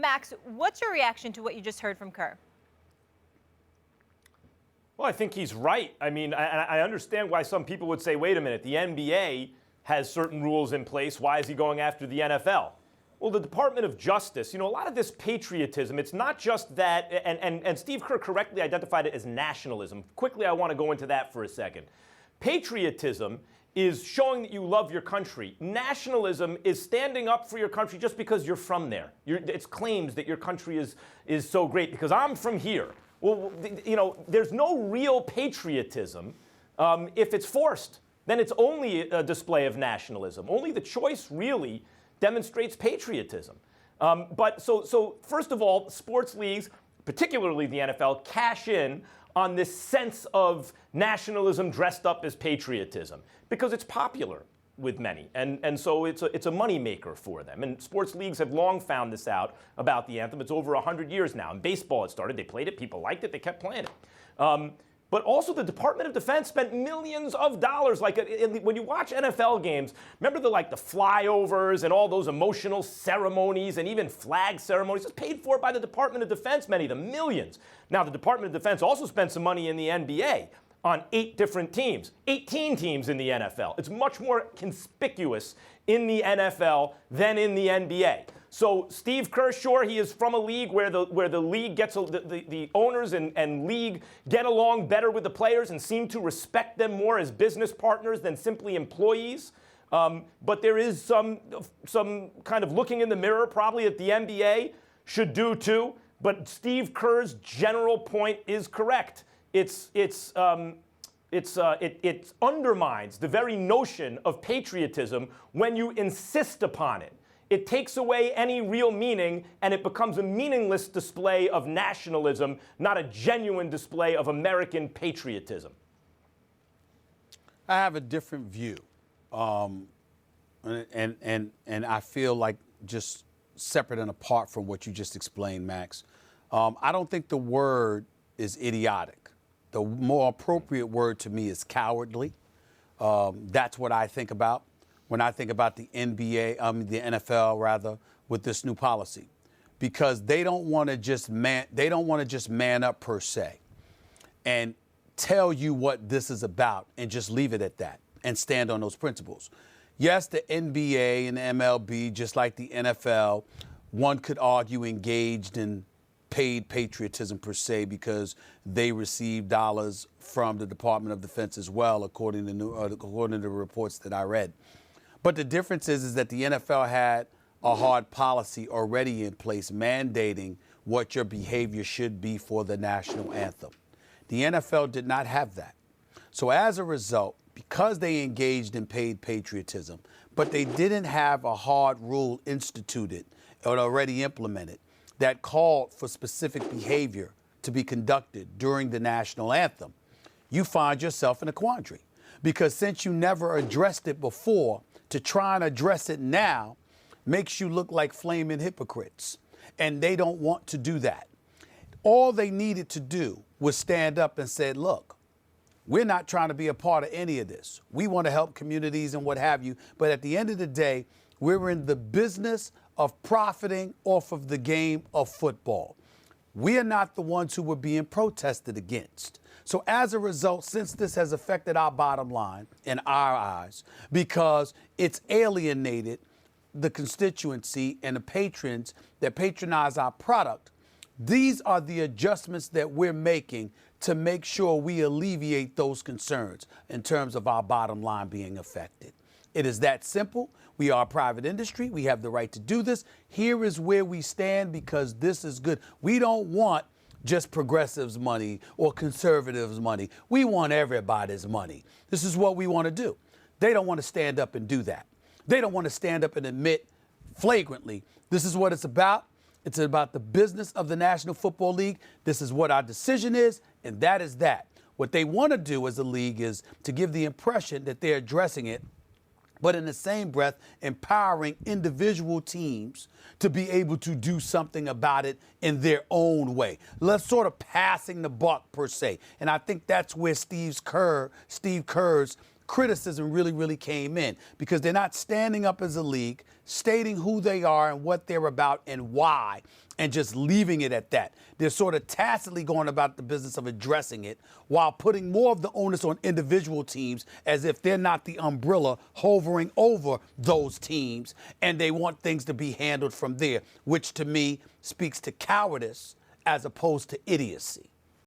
Max, what's your reaction to what you just heard from Kerr? Well, I think he's right. I mean, I understand why some people would say, wait a minute, the NBA has certain rules in place. Why is he going after the NFL? Well, the Department of Justice, a lot of this patriotism, it's not just that, and Steve Kerr correctly identified it as nationalism. Quickly, I want to go into that for a second. Patriotism is showing that you love your country. Nationalism is standing up for your country just because you're from there. It's claims that your country is so great because I'm from here. Well, there's no real patriotism if it's forced. Then it's only a display of nationalism. Only the choice really demonstrates patriotism. So first of all, sports leagues, particularly the NFL, cash in on this sense of nationalism dressed up as patriotism because it's popular with many. And so it's a moneymaker for them. And sports leagues have long found this out about the anthem. It's over 100 years now. In baseball, it started. They played it. People liked it. They kept playing it. But also the Department of Defense spent millions of dollars. When you watch NFL games, remember the flyovers and all those emotional ceremonies and even flag ceremonies? It's paid for by the Department of Defense, many of them, millions. Now, the Department of Defense also spent some money in the NBA on 8 different teams, 18 teams in the NFL. It's much more conspicuous in the NFL than in the NBA. So Steve Kerr, sure, he is from a league where the league gets the owners and league get along better with the players and seem to respect them more as business partners than simply employees. But there is some kind of looking in the mirror probably that the NBA should do too. But Steve Kerr's general point is correct. It undermines the very notion of patriotism when you insist upon it. It takes away any real meaning, and it becomes a meaningless display of nationalism, not a genuine display of American patriotism. I have a different view, and I feel like just separate and apart from what you just explained, Max. I don't think the word is idiotic. The more appropriate word to me is cowardly. That's what I think about when I think about the the NFL rather, with this new policy, because they don't want to just man up per se, and tell you what this is about and just leave it at that and stand on those principles. Yes, the NBA and the MLB, just like the NFL, one could argue engaged in paid patriotism per se because they receive dollars from the Department of Defense as well, according to the reports that I read. But the difference is that the NFL had a hard policy already in place mandating what your behavior should be for the national anthem. The NFL did not have that. So as a result, because they engaged in paid patriotism, but they didn't have a hard rule instituted or already implemented that called for specific behavior to be conducted during the national anthem, you find yourself in a quandary. Because since you never addressed it before, to try and address it now makes you look like flaming hypocrites. And they don't want to do that. All they needed to do was stand up and say, look, we're not trying to be a part of any of this. We want to help communities and what have you. But at the end of the day, we're in the business of profiting off of the game of football. We are not the ones who were being protested against. So as a result, since this has affected our bottom line in our eyes, because it's alienated the constituency and the patrons that patronize our product, these are the adjustments that we're making to make sure we alleviate those concerns in terms of our bottom line being affected. It is that simple. We are a private industry. We have the right to do this. Here is where we stand because this is good. We don't want just progressives' money or conservatives' money. We want everybody's money. This is what we want to do. They don't want to stand up and do that. They don't want to stand up and admit flagrantly, this is what it's about. It's about the business of the National Football League. This is what our decision is, and that is that. What they want to do as a league is to give the impression that they're addressing it, but in the same breath, empowering individual teams to be able to do something about it in their own way. Let's sort of passing the buck per se. And I think that's where Steve Kerr's criticism really came in, because they're not standing up as a league, stating who they are and what they're about and why, and just leaving it at that. They're sort of tacitly going about the business of addressing it while putting more of the onus on individual teams as if they're not the umbrella hovering over those teams, and they want things to be handled from there, which to me speaks to cowardice as opposed to idiocy.